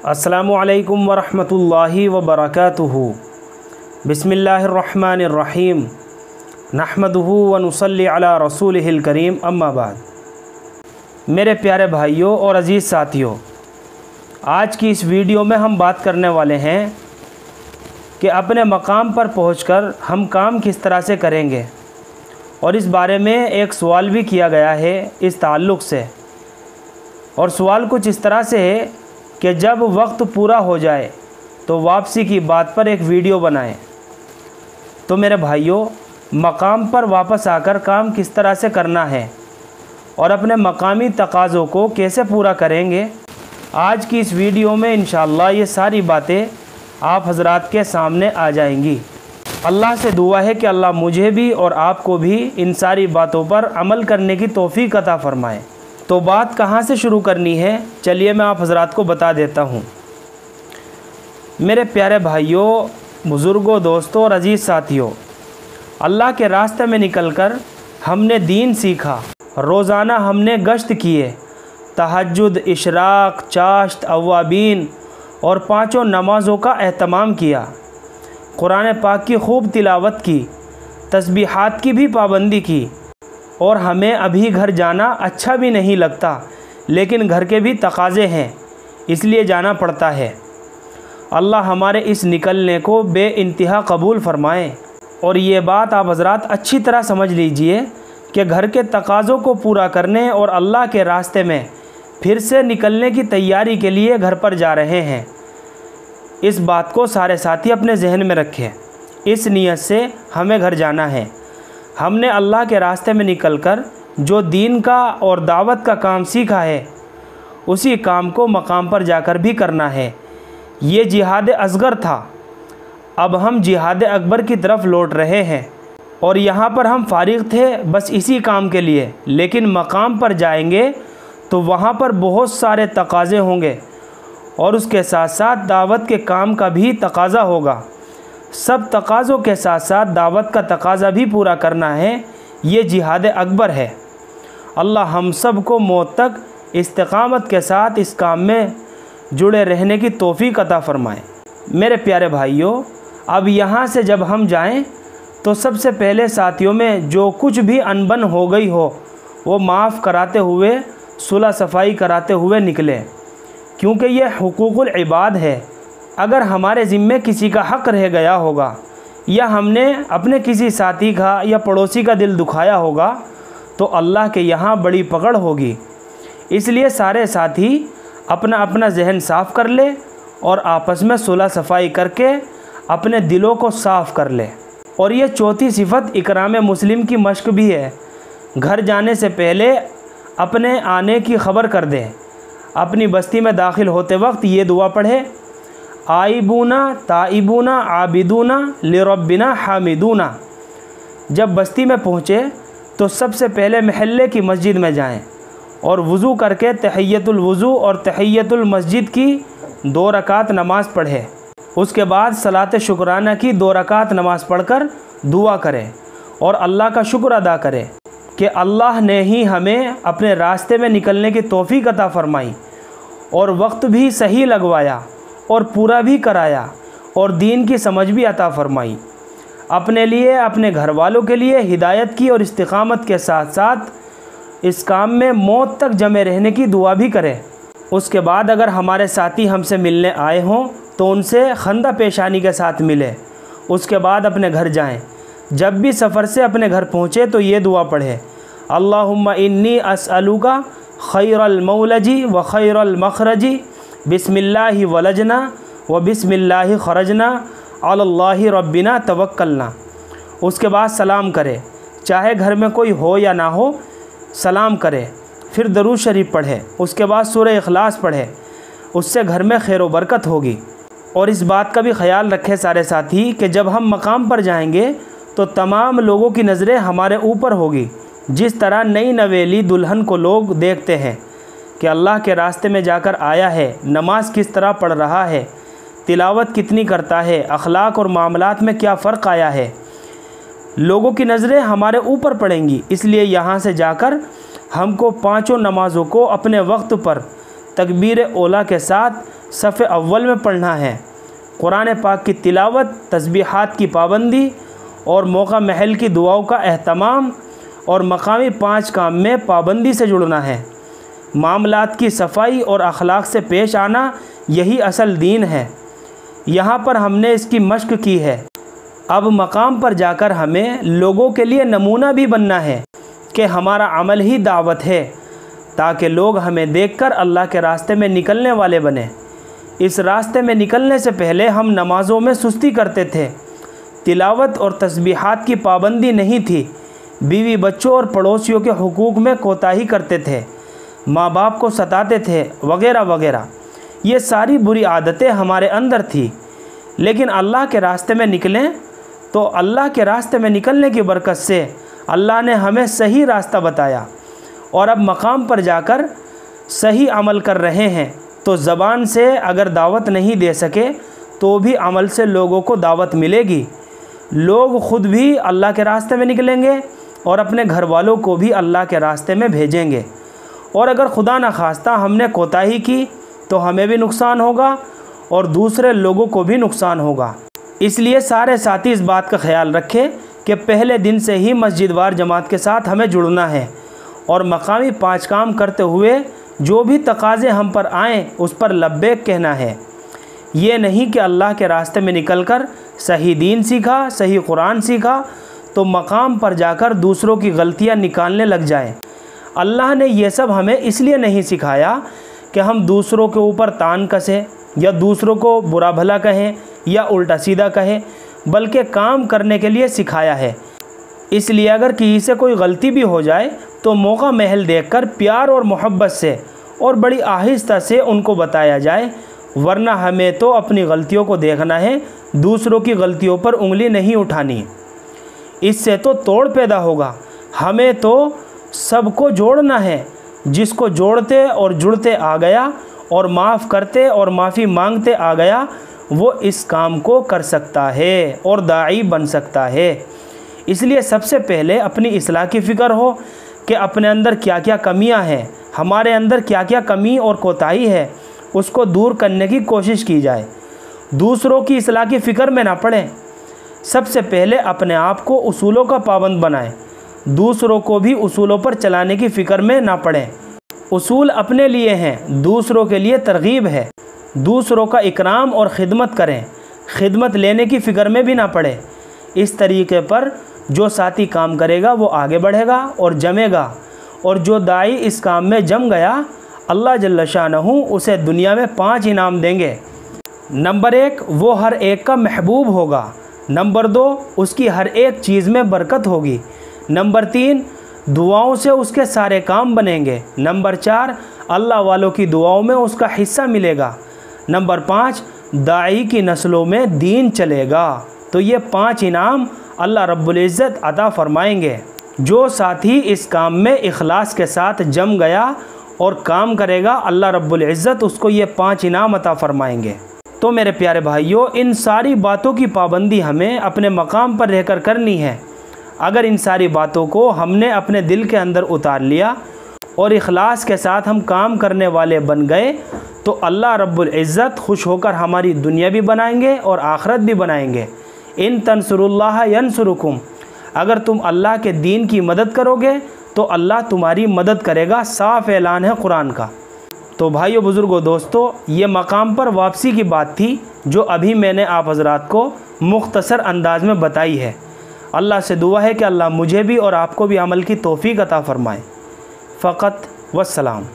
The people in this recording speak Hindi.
अस्सलामु अलैकुम वरहमतुल्लाहि वबरकातुहू। बिस्मिल्लाहिर्रहमानिर्रहीम। नहमदुहू व नुसल्ली अला रसूलिहिल करीम, अम्मा बाद। मेरे प्यारे भाइयों और अज़ीज़ साथियों, आज की इस वीडियो में हम बात करने वाले हैं कि अपने मकाम पर पहुंचकर हम काम किस तरह से करेंगे, और इस बारे में एक सवाल भी किया गया है इस ताल्लुक़ से। और सवाल कुछ इस तरह से है कि जब वक्त पूरा हो जाए तो वापसी की बात पर एक वीडियो बनाएं। तो मेरे भाइयों, मकाम पर वापस आकर काम किस तरह से करना है और अपने मकामी तकाज़ों को कैसे पूरा करेंगे, आज की इस वीडियो में इंशाअल्लाह ये सारी बातें आप हज़रात के सामने आ जाएंगी। अल्लाह से दुआ है कि अल्लाह मुझे भी और आपको भी इन सारी बातों पर अमल करने की तौफ़ीक़ अता फ़रमाए। तो बात कहाँ से शुरू करनी है, चलिए मैं आप हज़रात को बता देता हूँ। मेरे प्यारे भाइयों, बुज़ुर्गों, दोस्तों और अज़ीज़ साथियों, अल्लाह के रास्ते में निकलकर हमने दीन सीखा। रोज़ाना हमने गश्त किए, तहज्जुद, इशराक़, चाश्त, अव्वाबीन और पाँचों नमाज़ों का एहतमाम किया। कुरान पाक की खूब तिलावत की, तस्बीहात की भी पाबंदी की। और हमें अभी घर जाना अच्छा भी नहीं लगता, लेकिन घर के भी तकाज़े हैं, इसलिए जाना पड़ता है। अल्लाह हमारे इस निकलने को बेइंतहा कबूल फ़रमाए। और ये बात आप हज़रात अच्छी तरह समझ लीजिए कि घर के तकाज़ों को पूरा करने और अल्लाह के रास्ते में फिर से निकलने की तैयारी के लिए घर पर जा रहे हैं। इस बात को सारे साथी अपने जहन में रखें। इस नीयत से हमें घर जाना है। हमने अल्लाह के रास्ते में निकलकर जो दीन का और दावत का काम सीखा है, उसी काम को मकाम पर जाकर भी करना है। ये जिहाद असगर था, अब हम जिहाद अकबर की तरफ लौट रहे हैं। और यहाँ पर हम फारिग थे बस इसी काम के लिए, लेकिन मकाम पर जाएंगे तो वहाँ पर बहुत सारे तकाज़े होंगे और उसके साथ साथ दावत के काम का भी तकाज़ा होगा। सब तकाज़ों के साथ साथ दावत का तकाज़ा भी पूरा करना है। ये जिहाद अकबर है। अल्लाह हम सब को मौत तक इस्तिक़ामत के साथ इस काम में जुड़े रहने की तौफ़ीक़ अता फ़रमाए। मेरे प्यारे भाइयों, अब यहाँ से जब हम जाएं तो सबसे पहले साथियों में जो कुछ भी अनबन हो गई हो वो माफ़ कराते हुए, सुलह सफ़ाई कराते हुए निकलें, क्योंकि ये हुकूकुल इबाद है। अगर हमारे ज़िम्मे किसी का हक़ रह गया होगा या हमने अपने किसी साथी का या पड़ोसी का दिल दुखाया होगा तो अल्लाह के यहाँ बड़ी पकड़ होगी। इसलिए सारे साथी अपना अपना जहन साफ़ कर ले और आपस में सुलह सफ़ाई करके अपने दिलों को साफ़ कर ले। और ये चौथी सिफत इकराम मुस्लिम की मश्क भी है। घर जाने से पहले अपने आने की ख़बर कर दें। अपनी बस्ती में दाखिल होते वक्त ये दुआ पढ़े, आइबूना ताइबूना आबिदूना लिरब्बिना हामिदूना। जब बस्ती में पहुँचे तो सबसे पहले महल्ले की मस्जिद में जाएं और वज़ू करके तहियतुल वज़ू और तहियतुल मस्जिद की 2 रकात नमाज़ पढ़े। उसके बाद सलात शुक्राना की 2 रकात नमाज़ पढ़कर दुआ करें और अल्लाह का शुक्र अदा करें कि अल्लाह ने ही हमें अपने रास्ते में निकलने की तौफ़ीक़ अता फ़रमाई और वक्त भी सही लगवाया और पूरा भी कराया और दीन की समझ भी अता फ़रमाई। अपने लिए, अपने घर वालों के लिए हिदायत की और इस्तिक़ामत के साथ साथ इस काम में मौत तक जमे रहने की दुआ भी करें। उसके बाद अगर हमारे साथी हमसे मिलने आए हों तो उनसे खंदा पेशानी के साथ मिले। उसके बाद अपने घर जाएं। जब भी सफ़र से अपने घर पहुँचे तो ये दुआ पढ़े, अल्लाहुम्मा इन्नी अस्अलुका खैरल मौलजी व खैरल मखरजी, बिस्मिल्लाहि वलजना व बिस्मिल्लाहि खरजना, अलल्लाहि रब्बिना तवक्कलना। उसके बाद सलाम करे, चाहे घर में कोई हो या ना हो, सलाम करे। फिर दरूद शरीफ पढ़े। उसके बाद सूरह इखलास पढ़े। उससे घर में खैर व बरकत होगी। और इस बात का भी ख्याल रखें सारे साथी कि जब हम मकाम पर जाएंगे तो तमाम लोगों की नज़रें हमारे ऊपर होगी। जिस तरह नई नवेली दुल्हन को लोग देखते हैं कि अल्लाह के रास्ते में जाकर आया है, नमाज किस तरह पढ़ रहा है, तिलावत कितनी करता है, अखलाक और मामलात में क्या फ़र्क आया है, लोगों की नज़रें हमारे ऊपर पड़ेंगी। इसलिए यहाँ से जाकर हमको 5 नमाज़ों को अपने वक्त पर तकबीर ओला के साथ सफ़े अव्वल में पढ़ना है। कुरान पाक की तिलावत, तस्बीहात की पाबंदी और मौका महल की दुआओं का एहतमाम और मकामी 5 काम में पाबंदी से जुड़ना है। मामलात की सफाई और अखलाक से पेश आना, यही असल दीन है। यहाँ पर हमने इसकी मश्क की है। अब मकाम पर जाकर हमें लोगों के लिए नमूना भी बनना है कि हमारा अमल ही दावत है, ताकि लोग हमें देखकर अल्लाह के रास्ते में निकलने वाले बने। इस रास्ते में निकलने से पहले हम नमाज़ों में सुस्ती करते थे, तिलावत और तस्बीहात की पाबंदी नहीं थी, बीवी बच्चों और पड़ोसियों के हुकूक में कोताही करते थे, माँ बाप को सताते थे, वगैरह वगैरह। ये सारी बुरी आदतें हमारे अंदर थी। लेकिन अल्लाह के रास्ते में निकलें तो अल्लाह के रास्ते में निकलने की बरकत से अल्लाह ने हमें सही रास्ता बताया, और अब मकाम पर जाकर सही अमल कर रहे हैं। तो ज़बान से अगर दावत नहीं दे सके तो भी अमल से लोगों को दावत मिलेगी। लोग ख़ुद भी अल्लाह के रास्ते में निकलेंगे और अपने घर वालों को भी अल्लाह के रास्ते में भेजेंगे। और अगर खुदा न खास्ता हमने कोताही की तो हमें भी नुकसान होगा और दूसरे लोगों को भी नुकसान होगा। इसलिए सारे साथी इस बात का ख्याल रखें कि पहले दिन से ही मस्जिदवार जमात के साथ हमें जुड़ना है और मकामी 5 काम करते हुए जो भी तकाज़े हम पर आएँ उस पर लब्बैक कहना है। ये नहीं कि अल्लाह के रास्ते में निकलकर सही दीन सीखा, सही कुरान सीखा तो मकाम पर जाकर दूसरों की गलतियाँ निकालने लग जाएं। अल्लाह ने ये सब हमें इसलिए नहीं सिखाया कि हम दूसरों के ऊपर तान कसें या दूसरों को बुरा भला कहें या उल्टा सीधा कहें, बल्कि काम करने के लिए सिखाया है। इसलिए अगर किसी से कोई गलती भी हो जाए तो मौका महल देखकर प्यार और मोहब्बत से और बड़ी आहिस्ता से उनको बताया जाए, वरना हमें तो अपनी गलतियों को देखना है, दूसरों की गलतियों पर उंगली नहीं उठानी। इससे तो तोड़ पैदा होगा। हमें तो सबको जोड़ना है। जिसको जोड़ते और जुड़ते आ गया और माफ़ करते और माफ़ी मांगते आ गया, वो इस काम को कर सकता है और दाई बन सकता है। इसलिए सबसे पहले अपनी इस्लाह की फ़िक्र हो कि अपने अंदर क्या क्या कमियां हैं, हमारे अंदर क्या क्या कमी और कोताही है, उसको दूर करने की कोशिश की जाए। दूसरों की इस्लाह की फ़िक्र में ना पड़ें। सबसे पहले अपने आप को उसूलों का पाबंद बनाएं, दूसरों को भी उसूलों पर चलाने की फ़िक्र में ना पड़ें। उसूल अपने लिए हैं, दूसरों के लिए तरगीब है। दूसरों का इकराम और ख़िदमत करें, ख़िदमत लेने की फ़िक्र में भी ना पड़े। इस तरीके पर जो साथी काम करेगा वो आगे बढ़ेगा और जमेगा, और जो दाई इस काम में जम गया, अल्लाह जल्ल शानहू उसे दुनिया में 5 इनाम देंगे। नंबर 1, वो हर एक का महबूब होगा। नंबर 2, उसकी हर एक चीज़ में बरकत होगी। नंबर 3, दुआओं से उसके सारे काम बनेंगे। नंबर 4, अल्लाह वालों की दुआओं में उसका हिस्सा मिलेगा। नंबर 5, दाई की नस्लों में दीन चलेगा। तो ये 5 इनाम अल्लाह रब्बुल इज़्ज़त अता फ़रमाएंगे। जो साथी इस काम में इखलास के साथ जम गया और काम करेगा, अल्लाह रब्बुल इज़्ज़त उसको ये 5 इनाम अता फ़रमाएंगे। तो मेरे प्यारे भाइयों, इन सारी बातों की पाबंदी हमें अपने मकाम पर रहकर करनी है। अगर इन सारी बातों को हमने अपने दिल के अंदर उतार लिया और इखलास के साथ हम काम करने वाले बन गए, तो अल्लाह रब्बुल इज़्ज़त खुश होकर हमारी दुनिया भी बनाएंगे और आखिरत भी बनाएंगे। इन तंसुरुल्लाह यंसुरुकुम, अगर तुम अल्लाह के दीन की मदद करोगे तो अल्लाह तुम्हारी मदद करेगा। साफ़ ऐलान है कुरान का। तो भाइयों, बुज़ुर्गों, दोस्तों, ये मकाम पर वापसी की बात थी जो अभी मैंने आप हज़रात को मुख्तसर अंदाज में बताई है। अल्लाह से दुआ है कि अल्लाह मुझे भी और आपको भी अमल की तौफ़ीक़ अता फ़रमाए। फ़क़त वस्सलाम।